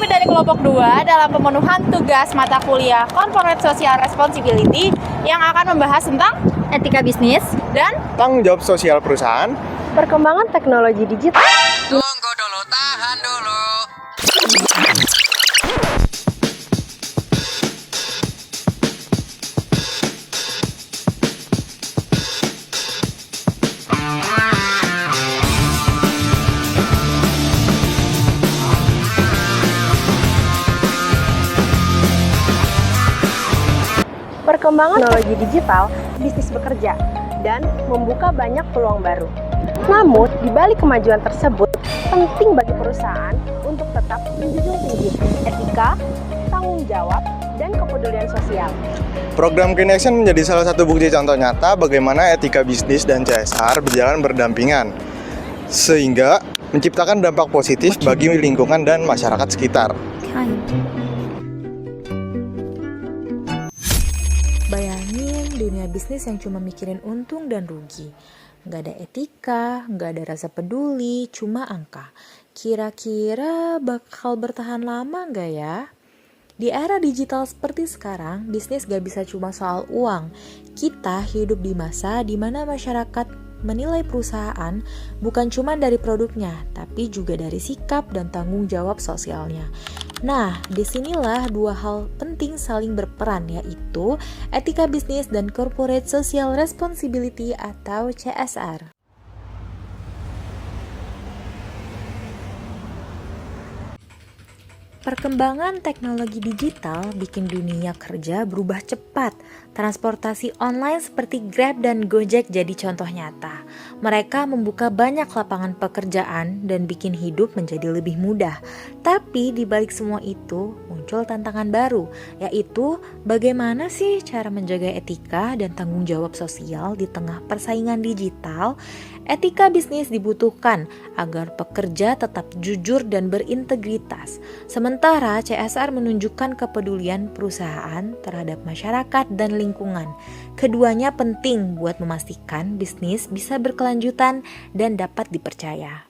pemimpin dari kelompok 2 dalam pemenuhan tugas mata kuliah Corporate Social Responsibility yang akan membahas tentang Etika bisnis dan Tanggung jawab sosial perusahaan. Perkembangan teknologi digital. Tunggu dulu, tahan dulu. Perkembangan teknologi digital, bisnis bekerja, dan membuka banyak peluang baru. Namun, di balik kemajuan tersebut, penting bagi perusahaan untuk tetap menjunjung tinggi etika, tanggung jawab, dan kepedulian sosial. Program Green Action menjadi salah satu bukti contoh nyata bagaimana etika bisnis dan CSR berjalan berdampingan, sehingga menciptakan dampak positif bagi lingkungan dan masyarakat sekitar. Bayangin dunia bisnis yang cuma mikirin untung dan rugi. Nggak ada etika, nggak ada rasa peduli, cuma angka. Kira-kira bakal bertahan lama nggak ya? Di era digital seperti sekarang, bisnis gak bisa cuma soal uang. Kita hidup di masa di mana masyarakat menilai perusahaan bukan cuma dari produknya, tapi juga dari sikap dan tanggung jawab sosialnya. Nah, disinilah dua hal penting saling berperan, yaitu etika bisnis dan Corporate Social Responsibility atau CSR. Perkembangan teknologi digital bikin dunia kerja berubah cepat. Transportasi online seperti Grab dan Gojek jadi contoh nyata. Mereka membuka banyak lapangan pekerjaan dan bikin hidup menjadi lebih mudah. Tapi di balik semua itu muncul tantangan baru, yaitu bagaimana sih cara menjaga etika dan tanggung jawab sosial di tengah persaingan digital. Etika bisnis dibutuhkan agar pekerja tetap jujur dan berintegritas. Sementara CSR menunjukkan kepedulian perusahaan terhadap masyarakat dan lingkungan. Keduanya penting buat memastikan bisnis bisa berkelanjutan dan dapat dipercaya.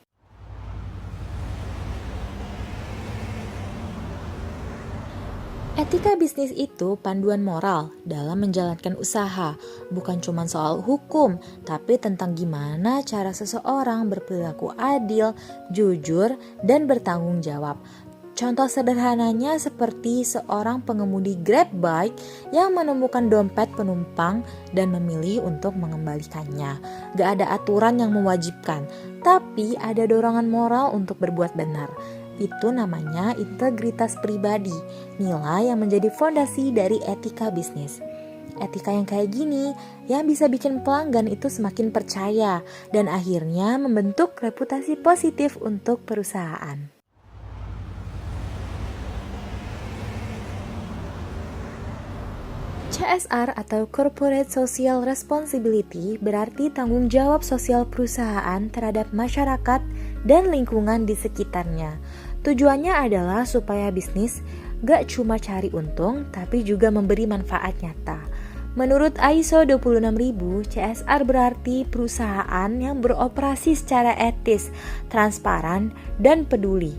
Etika bisnis itu panduan moral dalam menjalankan usaha, bukan cuma soal hukum, tapi tentang gimana cara seseorang berperilaku adil, jujur, dan bertanggung jawab. Contoh sederhananya seperti seorang pengemudi Grab Bike yang menemukan dompet penumpang dan memilih untuk mengembalikannya. Gak ada aturan yang mewajibkan, tapi ada dorongan moral untuk berbuat benar. Itu namanya integritas pribadi, nilai yang menjadi fondasi dari etika bisnis. Etika yang kayak gini yang bisa bikin pelanggan itu semakin percaya dan akhirnya membentuk reputasi positif untuk perusahaan. CSR atau Corporate Social Responsibility berarti tanggung jawab sosial perusahaan terhadap masyarakat dan lingkungan di sekitarnya. Tujuannya adalah supaya bisnis gak cuma cari untung, tapi juga memberi manfaat nyata. Menurut ISO 26000, CSR berarti perusahaan yang beroperasi secara etis, transparan, dan peduli.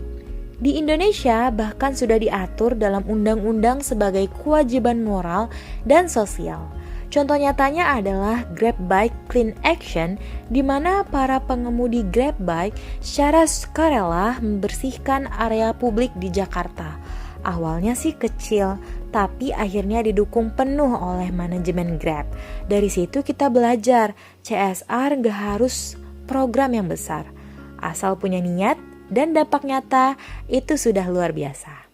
Di Indonesia bahkan sudah diatur dalam undang-undang sebagai kewajiban moral dan sosial. Contoh nyatanya adalah Grab Bike Clean Action, di mana para pengemudi Grab Bike secara sukarela membersihkan area publik di Jakarta. Awalnya sih kecil, tapi akhirnya didukung penuh oleh manajemen Grab. Dari situ kita belajar, CSR gak harus program yang besar. Asal punya niat dan dampak nyata, itu sudah luar biasa.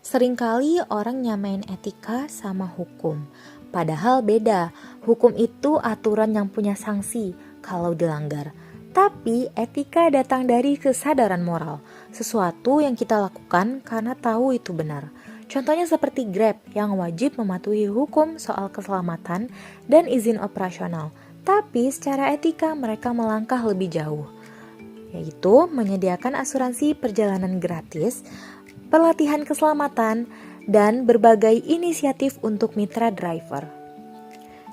Seringkali orang nyamain etika sama hukum. Padahal beda, hukum itu aturan yang punya sanksi kalau dilanggar. Tapi etika datang dari kesadaran moral, sesuatu yang kita lakukan karena tahu itu benar. Contohnya seperti Grab yang wajib mematuhi hukum soal keselamatan dan izin operasional. Tapi secara etika mereka melangkah lebih jauh, yaitu menyediakan asuransi perjalanan gratis, pelatihan keselamatan, dan berbagai inisiatif untuk mitra driver.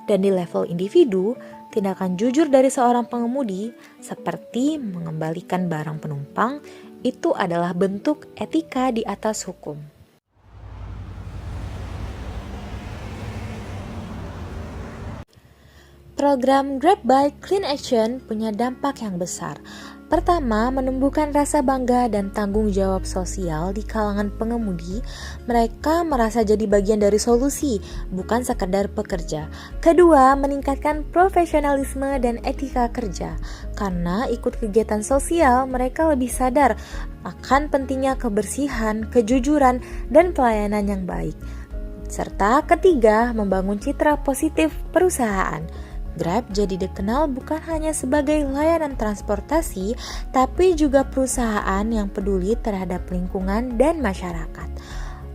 Dan di level individu, tindakan jujur dari seorang pengemudi seperti mengembalikan barang penumpang itu adalah bentuk etika di atas hukum. Program Grab Bike Clean Action punya dampak yang besar. Pertama, menumbuhkan rasa bangga dan tanggung jawab sosial di kalangan pengemudi. Mereka merasa jadi bagian dari solusi, bukan sekedar pekerja. Kedua, meningkatkan profesionalisme dan etika kerja. Karena ikut kegiatan sosial, mereka lebih sadar akan pentingnya kebersihan, kejujuran, dan pelayanan yang baik. Serta ketiga, membangun citra positif perusahaan. Grab jadi dikenal bukan hanya sebagai layanan transportasi, tapi juga perusahaan yang peduli terhadap lingkungan dan masyarakat.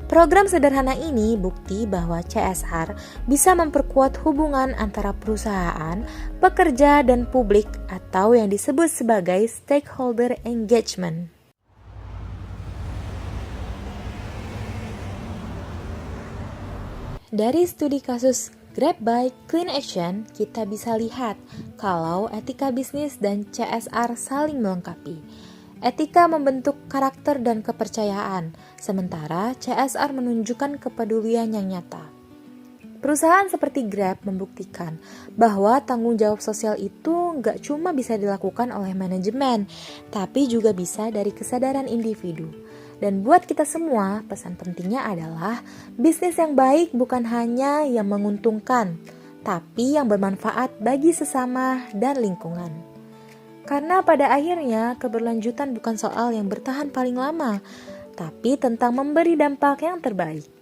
Program sederhana ini bukti bahwa CSR bisa memperkuat hubungan antara perusahaan, pekerja, dan publik atau yang disebut sebagai stakeholder engagement. Dari studi kasus Grab Bike Clean Action, kita bisa lihat kalau etika bisnis dan CSR saling melengkapi. Etika membentuk karakter dan kepercayaan, sementara CSR menunjukkan kepedulian yang nyata. Perusahaan seperti Grab membuktikan bahwa tanggung jawab sosial itu nggak cuma bisa dilakukan oleh manajemen, tapi juga bisa dari kesadaran individu. Dan buat kita semua, pesan pentingnya adalah bisnis yang baik bukan hanya yang menguntungkan, tapi yang bermanfaat bagi sesama dan lingkungan. Karena pada akhirnya keberlanjutan bukan soal yang bertahan paling lama, tapi tentang memberi dampak yang terbaik.